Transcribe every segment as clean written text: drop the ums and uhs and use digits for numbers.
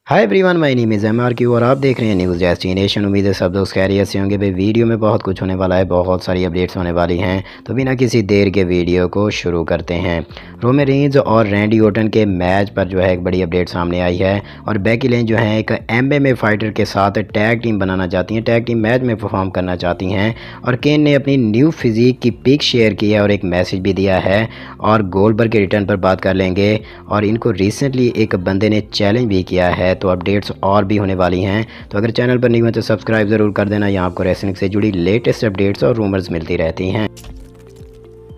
Hi everyone, my name is MRQ और आप देख रहे हैं न्यूज़ डेस्टिनेशन। उम्मीद है सब दोस्त खैरियत से होंगे। भाई वीडियो में बहुत कुछ होने वाला है, बहुत सारी अपडेट्स होने वाली हैं, तो बिना किसी देर के वीडियो को शुरू करते हैं। रोमन रेंज और रैंडी ऑर्टन के मैच पर जो है एक बड़ी अपडेट सामने आई है और बेकी लिंच जो है एक MMA फाइटर के साथ टैग टीम बनाना चाहती हैं, टैग टीम मैच में परफॉर्म करना चाहती हैं। और केन ने अपनी न्यू फिजिक की पिक शेयर की है और एक मैसेज भी दिया है और गोल्डबर्ग के रिटर्न पर बात कर लेंगे। और इनको रिसेंटली एक बंदे ने चैलेंज भी किया है, तो अपडेट्स और भी होने वाली हैं। तो अगर चैनल पर नहीं हुआ तो सब्सक्राइब ज़रूर कर देना, यहाँ आपको रेसलिंग से जुड़ी लेटेस्ट अपडेट्स और रूमर्स मिलती रहती हैं।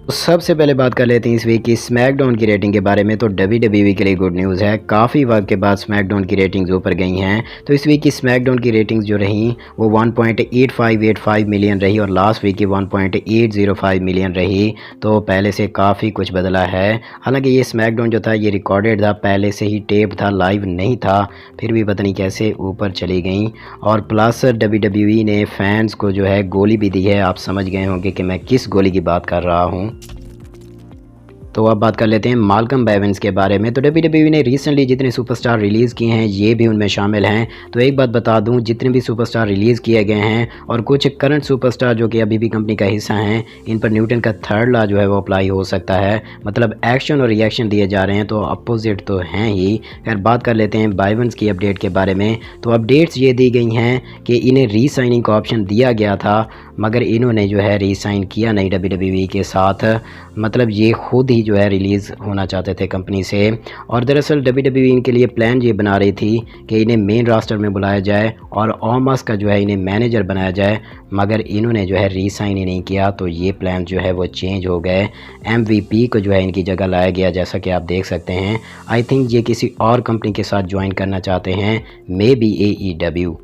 तो सबसे पहले बात कर लेते हैं इस वीक की स्मैकडाउन की रेटिंग के बारे में। तो WWE के लिए गुड न्यूज़ है, काफ़ी वक्त के बाद स्मैकडाउन की रेटिंग्स ऊपर गई हैं। तो इस वीक की स्मैकडाउन की रेटिंग्स जो रहीं वो 1.8585 मिलियन रही और लास्ट वीक की 1.805 मिलियन रही। तो पहले से काफ़ी कुछ बदला है। हालांकि ये स्मैकडाउन जो था ये रिकॉर्डेड था, पहले से ही टेप था, लाइव नहीं था, फिर भी पता नहीं कैसे ऊपर चली गई। और प्लस WWE ने फैंस को जो है गोली भी दी है। आप समझ गए होंगे कि मैं किस गोली की बात कर रहा हूँ। तो अब बात कर लेते हैं माल्कम बेवेंस के बारे में। तो WWE ने रिसेंटली जितने सुपरस्टार रिलीज़ किए हैं ये भी उनमें शामिल हैं। तो एक बात बता दूं, जितने भी सुपरस्टार रिलीज़ किए गए हैं और कुछ करंट सुपरस्टार जो कि अभी भी कंपनी का हिस्सा हैं, इन पर न्यूटन का थर्ड लॉ जो है वो अप्लाई हो सकता है। मतलब एक्शन और रिएक्शन दिए जा रहे हैं, तो अपोजिट तो हैं ही। खैर बात कर लेते हैं बेवेंस की अपडेट के बारे में। तो अपडेट्स ये दी गई हैं कि इन्हें रीसाइनिंग का ऑप्शन दिया गया था, मगर इन्होंने जो है रीसाइन किया नहीं WWE के साथ। मतलब ये खुद ही जो है रिलीज़ होना चाहते थे कंपनी से। और दरअसल WWE इनके लिए प्लान ये बना रही थी कि इन्हें मेन रास्टर में बुलाया जाए और ऑमस का जो है इन्हें मैनेजर बनाया जाए, मगर इन्होंने जो है रीसाइन ही नहीं किया। तो ये प्लान जो है वो चेंज हो गए। MVP को जो है इनकी जगह लाया गया, जैसा कि आप देख सकते हैं। आई थिंक ये किसी और कंपनी के साथ ज्वाइन करना चाहते हैं, मे बी AEW।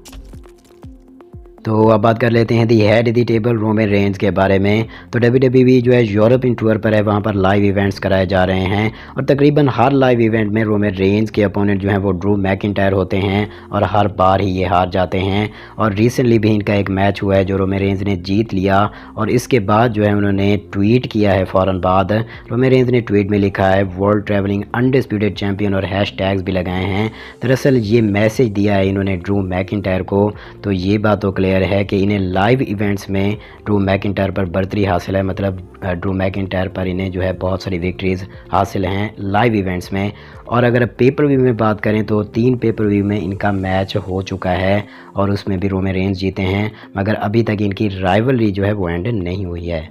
तो अब बात कर लेते हैं the head the table Roman Reigns के बारे में। तो WWE जो है यूरोपियन टूर पर है, वहाँ पर लाइव इवेंट्स कराए जा रहे हैं और तकरीबन हर लाइव इवेंट में रोमन रेंज के अपोनेंट जो हैं वो ड्रू मैकिंटायर होते हैं और हर बार ही ये हार जाते हैं। और रिसेंटली भी इनका एक मैच हुआ है जो रोमन रेंज ने जीत लिया और इसके बाद जो है उन्होंने ट्वीट किया है फ़ौरन बाद। रोमन रेंज ने ट्वीट में लिखा है वर्ल्ड ट्रैवलिंग अनडिस्प्यूटेड चैम्पियन और हैशटैग्स भी लगाए हैं। दरअसल ये मैसेज दिया है इन्होंने ड्रू मैकिंटायर को। तो ये बात तो क्लियर है कि इन्हें लाइव इवेंट्स में ड्रू मैकिंटायर पर बर्तरी हासिल है। मतलब ड्रू मैकिंटायर पर इन्हें जो है बहुत सारी विक्ट्रीज़ हासिल हैं लाइव इवेंट्स में। और अगर पेपर व्यू में बात करें तो 3 पेपर व्यू में इनका मैच हो चुका है और उसमें भी रोमन रेंज जीते हैं, मगर अभी तक इनकी राइवलरी जो है वो एंड नहीं हुई है।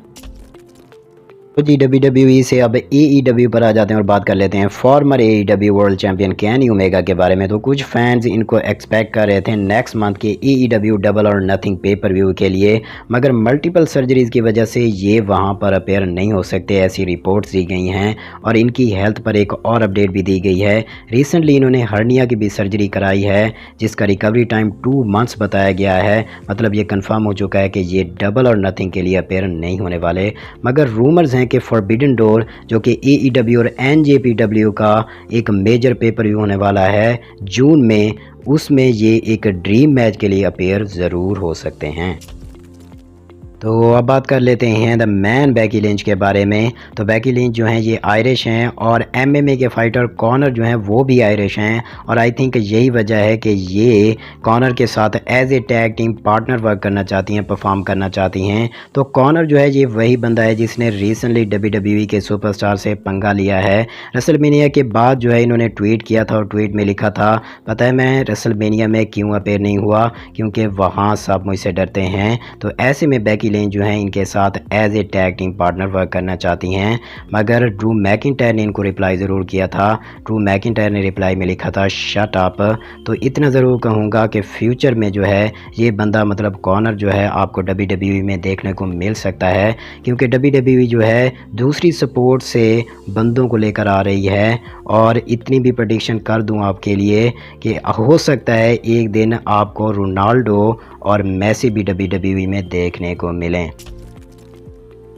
तो जी WWE से अब AEW पर आ जाते हैं और बात कर लेते हैं farmer AEW world champion Kenny Omega के बारे में। तो कुछ फैंस इनको एक्सपेक्ट कर रहे थे नेक्स्ट मंथ के AEW डबल और नथिंग पेपर व्यू के लिए, मगर मल्टीपल सर्जरीज़ की वजह से ये वहां पर अपेयर नहीं हो सकते, ऐसी रिपोर्ट्स दी गई हैं। और इनकी हेल्थ पर एक और अपडेट भी दी गई है। रिसेंटली इन्होंने हर्निया की भी सर्जरी कराई है जिसका रिकवरी टाइम 2 मंथ्स बताया गया है। मतलब ये कन्फर्म हो चुका है कि ये डबल और नथिंग के लिए अपेयर नहीं होने वाले। मगर रूमर्स कि फॉरबिडन डोर जो कि AEW और NJPW का एक मेजर पेपर व्यू होने वाला है जून में, उसमें ये एक ड्रीम मैच के लिए अपेयर ज़रूर हो सकते हैं। तो अब बात कर लेते हैं द मैन बेकी लिंच के बारे में। तो बेकी लिंच जो हैं ये आयरिश हैं और MMA के फाइटर कॉनर जो हैं वो भी आयरिश हैं। और आई थिंक यही वजह है कि ये कॉनर के साथ as a tag team partner work करना चाहती हैं, परफॉर्म करना चाहती हैं। तो कॉनर जो है ये वही बंदा है जिसने रिसेंटली WWE के सुपरस्टार से पंगा लिया है। रेसलमेनिया के बाद जो है इन्होंने ट्वीट किया था और ट्वीट में लिखा था, पता है मैं रेसलमेनिया में क्यों अपेयर नहीं हुआ, क्योंकि वहाँ सब मुझसे डरते हैं। तो ऐसे में बेकी लिंच जो हैं इनके साथ as a tag team partner work करना चाहती हैं। मगर ड्रू मैकिंटायर ने इनको रिप्लाई ज़रूर किया था। ड्रू मैकिंटायर ने रिप्लाई में लिखा था शट अप। तो इतना ज़रूर कहूँगा कि फ्यूचर में जो है ये बंदा मतलब कॉनर जो है आपको WWE में देखने को मिल सकता है, क्योंकि WWE जो है दूसरी सपोर्ट से बंदों को लेकर आ रही है। और इतनी भी प्रेडिक्शन कर दूं आपके लिए कि हो सकता है एक दिन आपको रोनाल्डो और मेसी भी WWE में देखने को मिलें।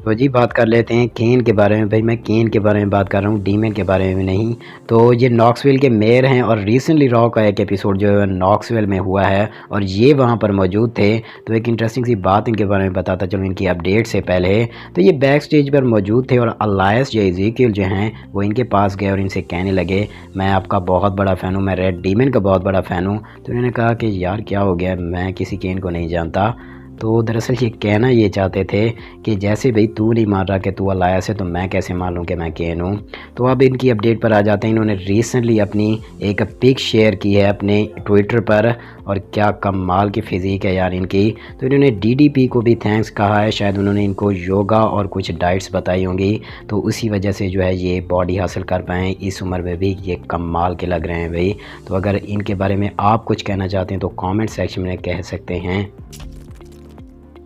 तो जी बात कर लेते हैं केन के बारे में। भाई मैं केन के बारे में बात कर रहा हूँ, डीमन के बारे में नहीं। तो ये नॉक्सविल के मेयर हैं और रिसेंटली रॉ का एक एपिसोड जो है नॉक्सविल में हुआ है और ये वहाँ पर मौजूद थे। तो एक इंटरेस्टिंग सी बात इनके बारे में बताता चलूँ इनकी अपडेट से पहले। तो ये बैक स्टेज पर मौजूद थे और अलायस या इज़ीकियल जो हैं वो इनके पास गए और इनसे कहने लगे मैं आपका बहुत बड़ा फ़ैन हूँ, मैं रेड डीमन का बहुत बड़ा फ़ैन हूँ। तो इन्होंने कहा कि यार क्या हो गया, मैं किसी केन को नहीं जानता। तो दरअसल ये कहना ये चाहते थे कि जैसे भाई तू नहीं मान रहा कि तू अलायस है तो मैं कैसे मान लूँ कि मैं केन हूँ। तो अब इनकी अपडेट पर आ जाते हैं। इन्होंने रिसेंटली अपनी एक पिक शेयर की है अपने ट्विटर पर और क्या कमाल की फ़िज़ीक है यार इनकी। तो इन्होंने डीडीपी को भी थैंक्स कहा है, शायद उन्होंने इनको योगा और कुछ डाइट्स बताई होंगी तो उसी वजह से जो है ये बॉडी हासिल कर पाए इस उम्र में भी। ये कमाल के लग रहे हैं भाई। तो अगर इनके बारे में आप कुछ कहना चाहते हैं तो कमेंट सेक्शन में कह सकते हैं।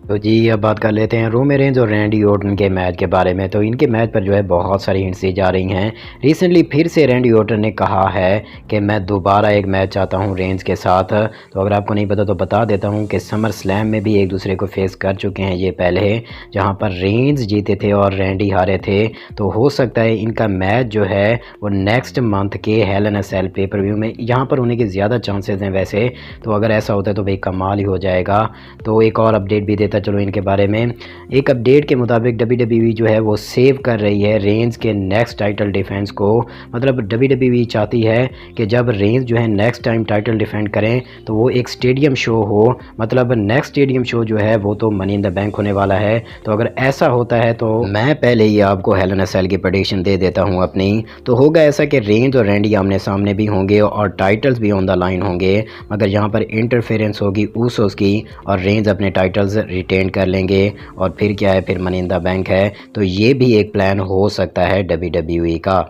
तो जी अब बात कर लेते हैं रोमन रेंज और रैंडी ऑर्टन के मैच के बारे में। तो इनके मैच पर जो है बहुत सारी हिंट्स दी जा रही हैं। रिसेंटली फिर से रैंडी ऑर्टन ने कहा है कि मैं दोबारा एक मैच चाहता हूं रेंज के साथ। तो अगर आपको नहीं पता तो बता देता हूं कि समर स्लैम में भी एक दूसरे को फेस कर चुके हैं ये पहले, जहां पर रेंज जीते थे और रैंडी हारे थे। तो हो सकता है इनका मैच जो है वो नेक्स्ट मंथ के हेल इन अ सेल पेपर व्यू में यहाँ पर होने के ज़्यादा चांसेस हैं वैसे। तो अगर ऐसा होता है तो भाई कमाल ही हो जाएगा। तो एक और अपडेट भी देता चलो इनके बारे में। एक अपडेट के मुताबिक WWE जो है वो सेव कर रही है रेंज के नेक्स्ट टाइटल डिफेंस को। मतलब WWE चाहती है कि जब रेंज जो है नेक्स्ट टाइम टाइटल डिफेंड करें तो वो एक स्टेडियम शो हो। मतलब नेक्स्ट स्टेडियम शो जो है वो तो मनी इन द बैंक होने वाला है। तो अगर ऐसा होता है तो मैं पहले ही आपको हेल इन अ सेल की प्रेडिक्शन दे देता हूँ अपनी। तो होगा ऐसा कि रेंज और रैंडी आमने सामने भी होंगे और टाइटल्स भी ऑन द लाइन होंगे, मगर यहाँ पर इंटरफेरेंस होगी ऊसोस की और रेंज अपने टाइटल्स रिटेन कर लेंगे और फिर क्या है, फिर मनी इन द बैंक है। तो ये भी एक प्लान हो सकता है WWE का।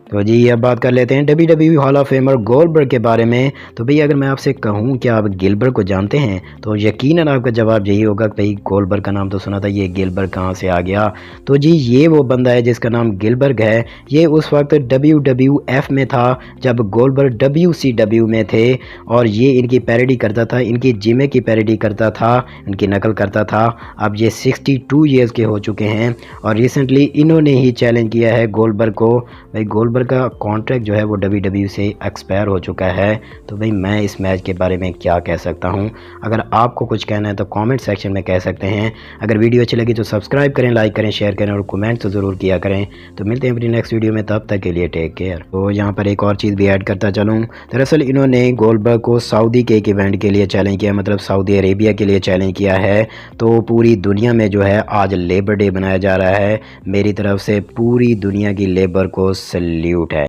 तो जी अब बात कर लेते हैं WWE hall of famer Goldberg के बारे में। तो भाई अगर मैं आपसे कहूं कि आप गिलबर्ग को जानते हैं तो यकीनन आपका जवाब यही होगा कि भाई गोल्डबर्ग का नाम तो सुना था, ये गिलबर्ग कहां से आ गया। तो जी ये वो बंदा है जिसका नाम गिलबर्ग है। ये उस वक्त WWF में था जब गोल्डबर्ग WCW में थे और ये इनकी पैरोडी करता था, इनकी जिमे की पैरोडी करता था, इनकी नकल करता था। अब ये 62 ईयर्स के हो चुके हैं और रिसेंटली इन्होंने ही चैलेंज किया है गोल्डबर्ग को। भाई गोल्डबर्ग का कॉन्ट्रैक्ट जो है वो WWE से एक्सपायर हो चुका है। तो भाई मैं इस मैच के बारे में क्या कह सकता हूं। अगर आपको कुछ कहना है तो कमेंट सेक्शन में कह सकते हैं। अगर वीडियो अच्छी लगी तो सब्सक्राइब करें, लाइक करें, शेयर करें और कमेंट तो ज़रूर किया करें। तो मिलते हैं अपनी नेक्स्ट वीडियो में, तब तक के लिए टेक केयर। तो यहाँ पर एक और चीज़ भी ऐड करता चलूँ। दरअसल इन्होंने गोल्डबर्ग को सऊदी के एक इवेंट के लिए चैलेंज किया, मतलब सऊदी अरेबिया के लिए चैलेंज किया है। तो पूरी दुनिया में जो है आज लेबर डे मनाया जा रहा है। मेरी तरफ से पूरी दुनिया की लेबर को सैल्यूट है।